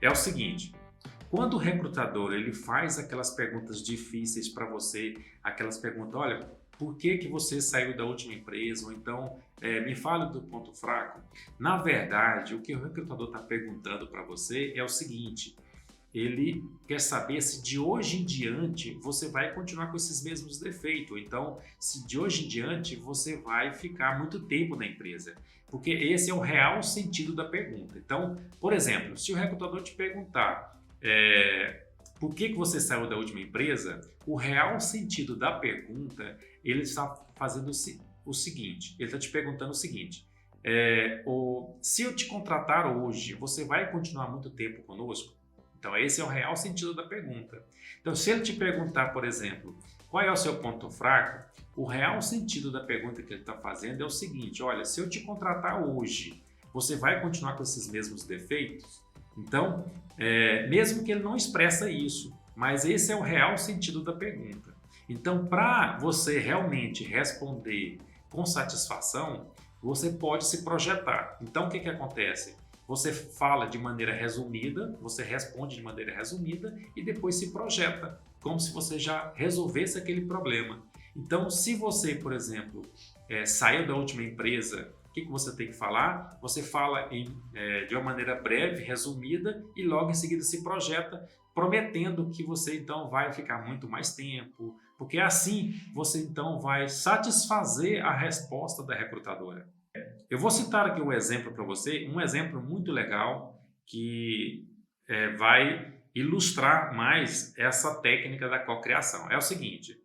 é o seguinte: quando o recrutador ele faz aquelas perguntas difíceis para você, aquelas perguntas, olha, por que que você saiu da última empresa? Ou então, me fale do ponto fraco. Na verdade, o que o recrutador está perguntando para você é o seguinte: ele quer saber se de hoje em diante você vai continuar com esses mesmos defeitos. Ou então, se de hoje em diante você vai ficar muito tempo na empresa. Porque esse é o real sentido da pergunta. Então, por exemplo, se o recrutador te perguntar por que que você saiu da última empresa, o real sentido da pergunta, ele está fazendo o seguinte, ele está te perguntando o seguinte: se eu te contratar hoje, você vai continuar muito tempo conosco? Então, esse é o real sentido da pergunta. Então, se ele te perguntar, por exemplo, qual é o seu ponto fraco, o real sentido da pergunta que ele está fazendo é o seguinte: olha, se eu te contratar hoje, você vai continuar com esses mesmos defeitos? Então, mesmo que ele não expressa isso, mas esse é o real sentido da pergunta. Então, para você realmente responder com satisfação, você pode se projetar. Então, o que acontece? Você fala de maneira resumida, você responde de maneira resumida e depois se projeta, como se você já resolvesse aquele problema. Então, se você, por exemplo, saiu da última empresa, o que você tem que falar? Você fala de uma maneira breve, resumida e logo em seguida se projeta, prometendo que você então vai ficar muito mais tempo, porque assim você então vai satisfazer a resposta da recrutadora. Eu vou citar aqui um exemplo para você, um exemplo muito legal que vai ilustrar mais essa técnica da cocriação. É o seguinte: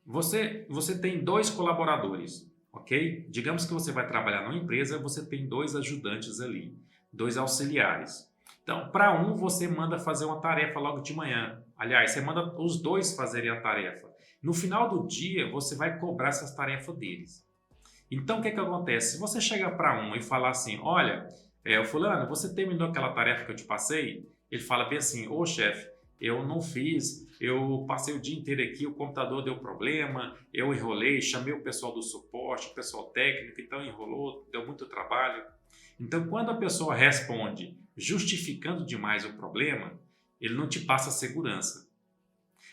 você tem 2 colaboradores, ok? Digamos que você vai trabalhar numa empresa, você tem 2 ajudantes ali, 2 auxiliares. Então, para um, você manda fazer uma tarefa logo de manhã. Aliás, você manda os 2 fazerem a tarefa. No final do dia, você vai cobrar essas tarefas deles. Então, o que acontece? Se você chegar para um e falar assim: olha, fulano, você terminou aquela tarefa que eu te passei? Ele fala bem assim: ô chefe, eu não fiz, eu passei o dia inteiro aqui, o computador deu problema, eu enrolei, chamei o pessoal do suporte, o pessoal técnico, então enrolou, deu muito trabalho. Então, quando a pessoa responde justificando demais o problema, ele não te passa segurança.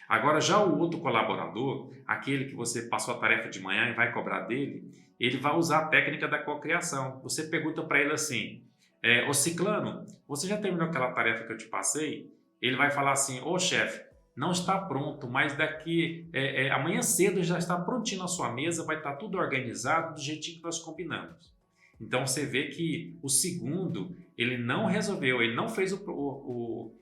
Agora, já o outro colaborador, aquele que você passou a tarefa de manhã e vai cobrar dele, ele vai usar a técnica da cocriação. Você pergunta para ele assim: ô Ciclano, você já terminou aquela tarefa que eu te passei? Ele vai falar assim: ô chefe, não está pronto, mas daqui amanhã cedo já está prontinho na sua mesa, vai estar tudo organizado do jeitinho que nós combinamos. Então você vê que o segundo, ele não resolveu, ele não fez o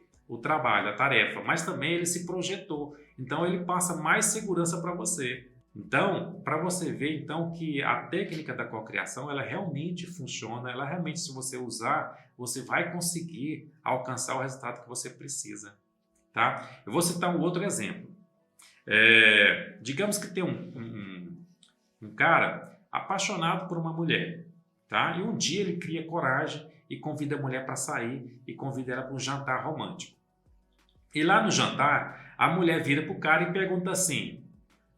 trabalho, a tarefa, mas também ele se projetou. Então ele passa mais segurança para você. Então, para você ver então que a técnica da cocriação, ela realmente funciona, ela realmente, se você usar, você vai conseguir alcançar o resultado que você precisa, tá? Eu vou citar um outro exemplo. Digamos que tem um cara apaixonado por uma mulher, tá? E um dia ele cria coragem e convida a mulher para sair e convida ela para um jantar romântico. E lá no jantar, a mulher vira para o cara e pergunta assim: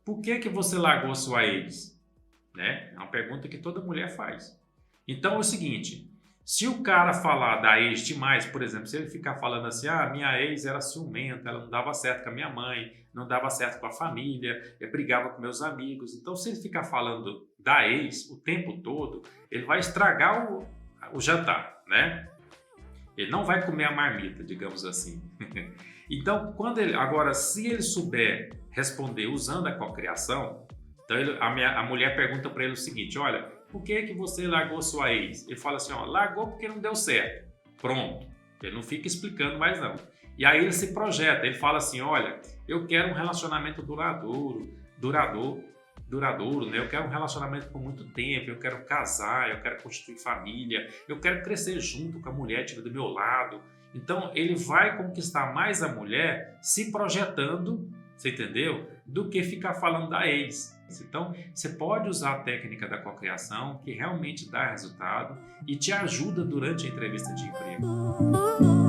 por que que você largou sua ex? Né? É uma pergunta que toda mulher faz. Então é o seguinte: se o cara falar da ex demais, por exemplo, se ele ficar falando assim: minha ex era ciumenta, ela não dava certo com a minha mãe, não dava certo com a família, eu brigava com meus amigos. Então, se ele ficar falando da ex o tempo todo, ele vai estragar o jantar, né? Ele não vai comer a marmita, digamos assim. Então, agora, se ele souber responder usando a cocriação, então a mulher pergunta para ele o seguinte: olha, por que que você largou sua ex? Ele fala assim: largou porque não deu certo. Pronto. Ele não fica explicando mais não. E aí ele se projeta, ele fala assim: olha, eu quero um relacionamento duradouro, né? Eu quero um relacionamento por muito tempo, eu quero casar, eu quero construir família, eu quero crescer junto com a mulher do meu lado. Então ele vai conquistar mais a mulher se projetando, você entendeu? Do que ficar falando da ex. Então você pode usar a técnica da cocriação, que realmente dá resultado e te ajuda durante a entrevista de emprego.